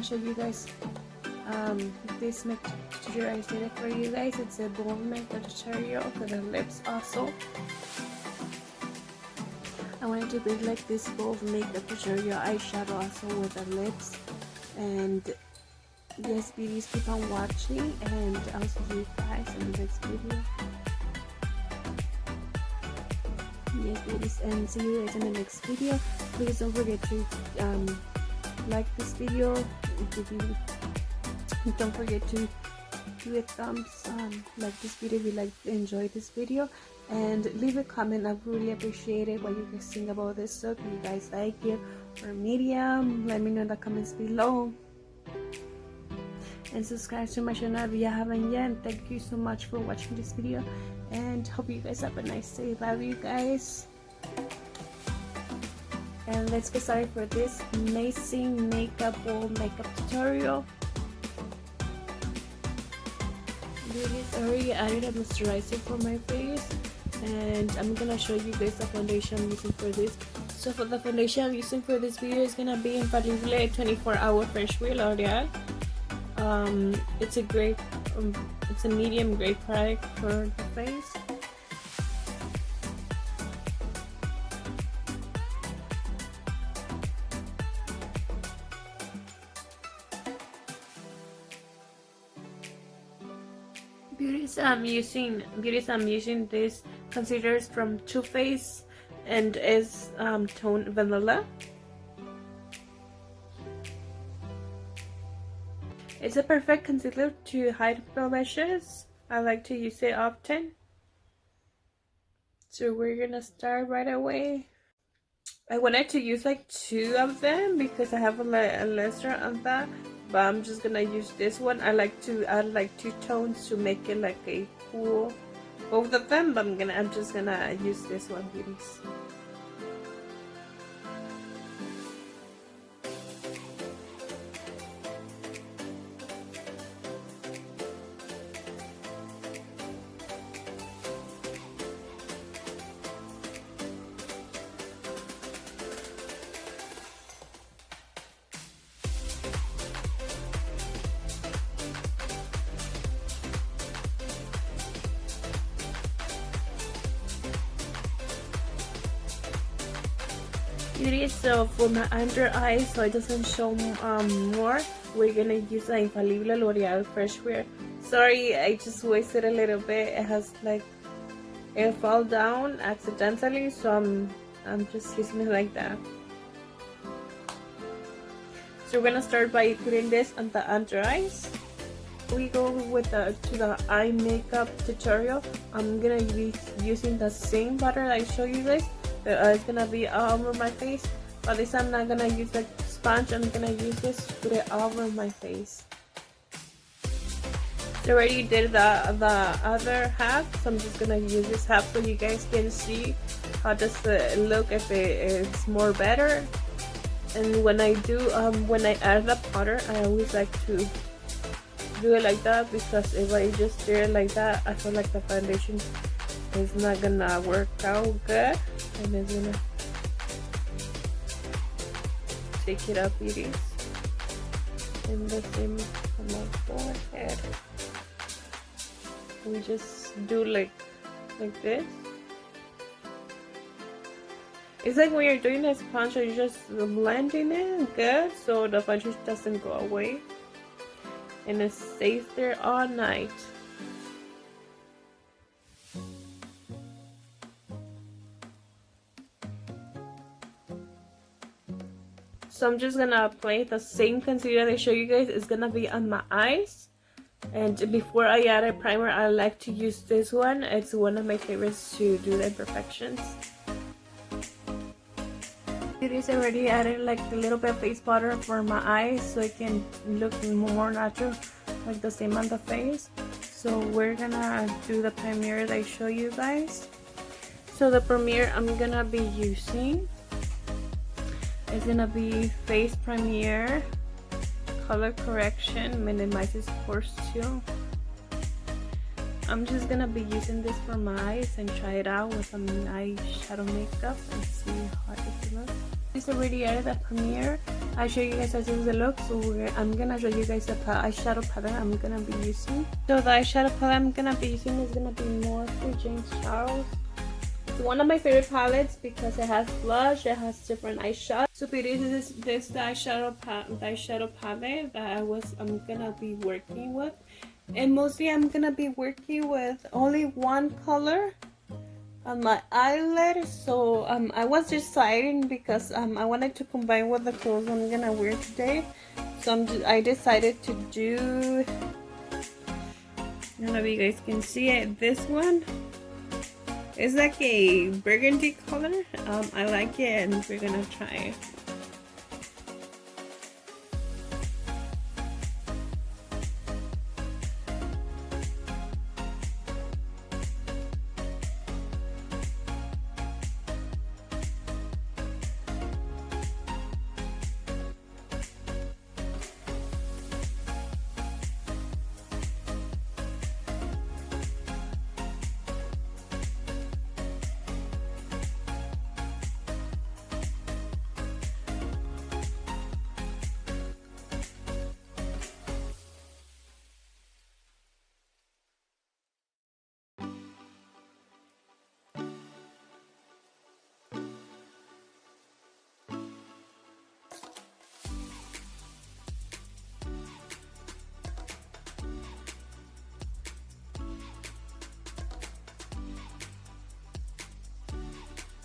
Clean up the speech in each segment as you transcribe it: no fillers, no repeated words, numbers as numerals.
show you guys this makeup tutorial I did for you guys. It's a bold makeup tutorial for the lips also. I wanted to build like this bold makeup tutorial eyeshadow also with the lips. And yes, beauties, keep on watching, and I'll see you guys in the next video. Yes, beauties, and see you guys in the next video. Please don't forget to like this video. Don't forget to give a thumbs like this video if you like enjoy this video, and leave a comment. I really appreciate it what you guys think about this look. If you guys like it or medium, let me know in the comments below, and subscribe to my channel if you haven't yet. And thank you so much for watching this video, and hope you guys have a nice day. Love you guys, and let's get started for this amazing makeup tutorial. I already added a moisturizer for my face, and I'm gonna show you guys the foundation I'm using for this. So for the foundation I'm using for this video is gonna be Infallible 24-hour fresh wear Loreal. It's a great it's a medium grade product for the face. Beauties, I'm using this concealers from Too Faced, and is tone vanilla. It's a perfect concealer to hide blemishes. I like to use it often. So we're gonna start right away. I wanted to use like 2 of them because I have a lesser of that, but I'm just gonna use this one. I like to add like 2 tones to make it like a cool both of them, but I'm just gonna use this one, beauties. Beauty, so for my under eyes, so it doesn't show more, we're gonna use the Infallible Loreal Fresh Wear. Sorry, I just wasted a little bit. It has like it fall down accidentally, so I'm just using it like that. So we're gonna start by putting this on the under eyes. We go with to the eye makeup tutorial. I'm gonna be using the same butter I show you guys. It's gonna be all over my face, but this I'm not gonna use the sponge. I'm gonna use this to put it all over my face. I already did the other half, so I'm just gonna use this half so you guys can see how does it look, if it's more better. And when I do when I add the powder, I always like to do it like that, because if I just do it like that, I feel like the foundation is not gonna work out good, and it's gonna take it up, beauties. And the same on my forehead. We just do like this. It's like when you're doing a sponge, you're just blending it good so the foundation doesn't go away, and it stays there all night. So I'm just gonna apply the same concealer I show you guys. It's gonna be on my eyes, and before I add a primer, I like to use this one. It's one of my favorites to do the imperfections. It is already added like a little bit of face powder for my eyes, so it can look more natural, like the same on the face. So we're gonna do the primer that I show you guys. So the primer I'm gonna be using is gonna be Face Premier Color Correction, minimizes pores too. I'm just gonna be using this for my eyes and try it out with some eyeshadow makeup and see how it looks. It's already added the premiere. I show you guys how this look. So I'm gonna show you guys the eyeshadow palette I'm gonna be using. So the eyeshadow palette I'm gonna be using is gonna be Morphe James Charles. It's one of my favorite palettes because it has blush, it has different eyeshadows. So this is the eyeshadow palette that I'm gonna be working with, and mostly I'm gonna be working with only one color on my eyelid. So I was deciding because I wanted to combine with the clothes I'm gonna wear today. So I decided to do, I don't know if you guys can see it, this one. It's like a burgundy color. I like it, and we're gonna try it.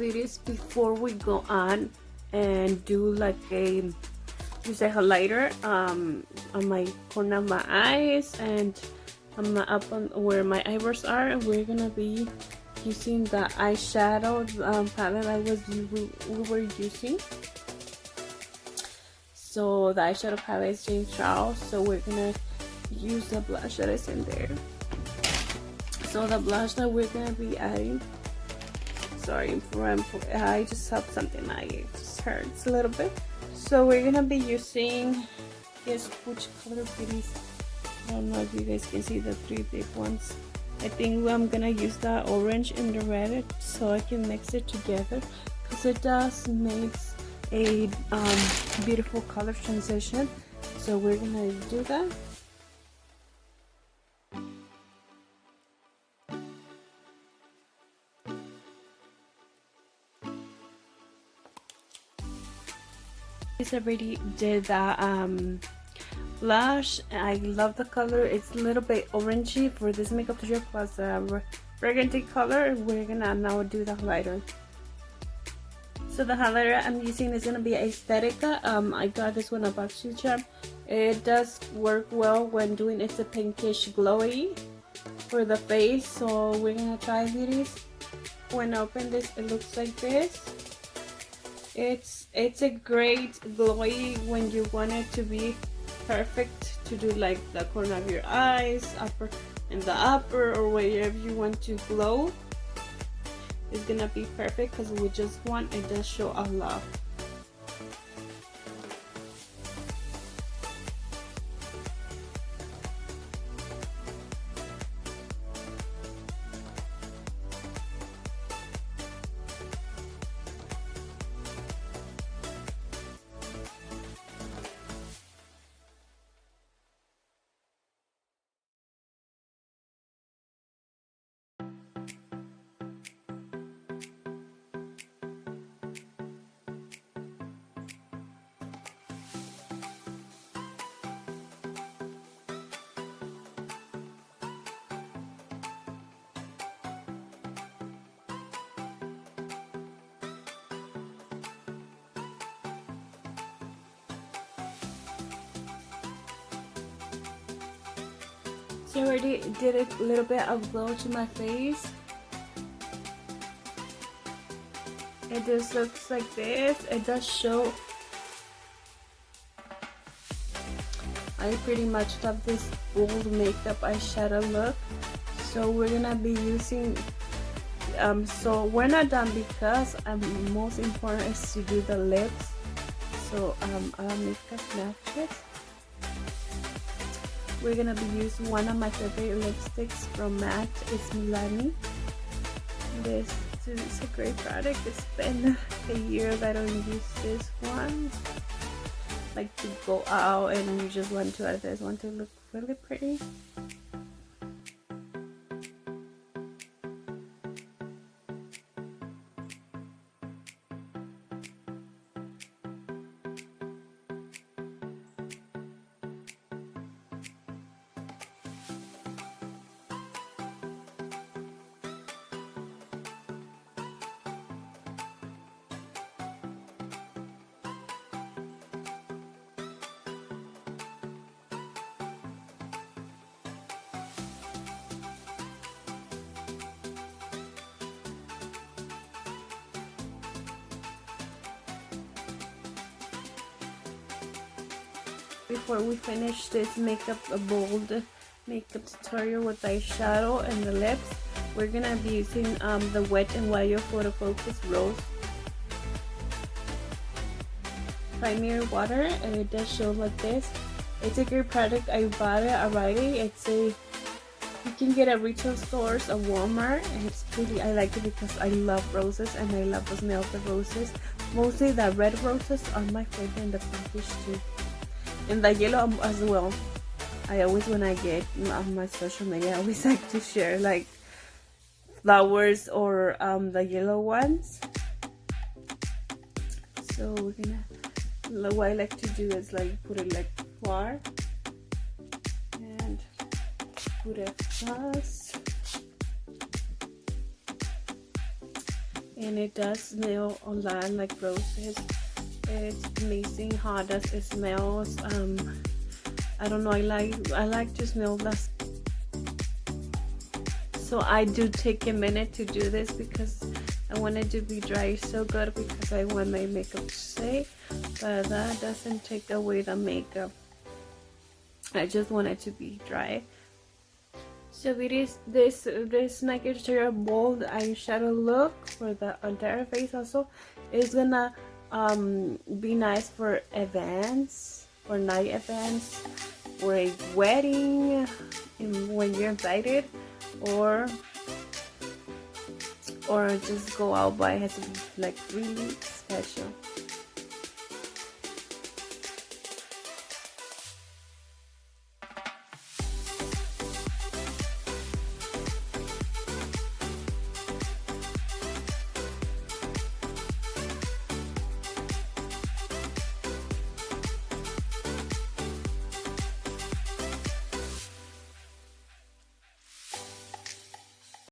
It is before we go on and do like a highlighter on my corner of my eyes and up on where my eyebrows are. We're gonna be using the eyeshadow palette we were using. So the eyeshadow palette is James Charles. So we're gonna use the blush that is in there. So the blush that we're gonna be adding. Sorry, I just have something it just hurts a little bit. So we're gonna be using this, which color beauties? I don't know if you guys can see the three big ones. I think I'm gonna use the orange and the red so I can mix it together, because it does makes a beautiful color transition. So we're gonna do that. I already did that blush. I love the color. It's a little bit orangey for this makeup tutorial, plus burgundy color. We're gonna now do the highlighter. So the highlighter I'm using is gonna be Aesthetica. I got this one at Boxy Charm. It does work well when doing it's a pinkish glowy for the face. So we're gonna try these. When I open this, it looks like this. It's a great glowy when you want it to be perfect to do like the corner of your eyes, upper or wherever you want to glow. It's gonna be perfect because we just want it does show a lot. So I already did a little bit of glow to my face. It just looks like this. It does show. I pretty much love this bold makeup eyeshadow look. So we're gonna be using so we're not done because most important is to do the lips. So our makeup matches. We're gonna be using one of my favorite lipsticks from MAC. It's Milani. This It's a great product. It's been a year that I don't use this one. Like to go out and you just want to add this one to look really pretty. Before we finish this bold makeup tutorial with eyeshadow and the lips, we're gonna be using the Wet n Wild Photo Focus Rose Premier Water, and it does show like this. It's a great product. I bought it already. You can get at retail stores or Walmart, and it's pretty. I like it because I love roses and I love the smell of the roses. Mostly the red roses are my favorite, and the pinkish too. And the yellow as well. I always, when I get on my social media, I always like to share like flowers or the yellow ones. So we're gonna, what I like to do is like put it like far and put it fast. And it does smell a lot like roses. It's amazing how does it smells. I don't know, I like to smell this. So I do take a minute to do this because I want it to be dry so good, because I want my makeup to stay, but that doesn't take away the makeup. I just want it to be dry. So it is this makeup tutorial bold eyeshadow look for the entire face. Also, it's gonna be nice for events, for night events, or a wedding, when you're invited, or just go out, but it has to be like really special.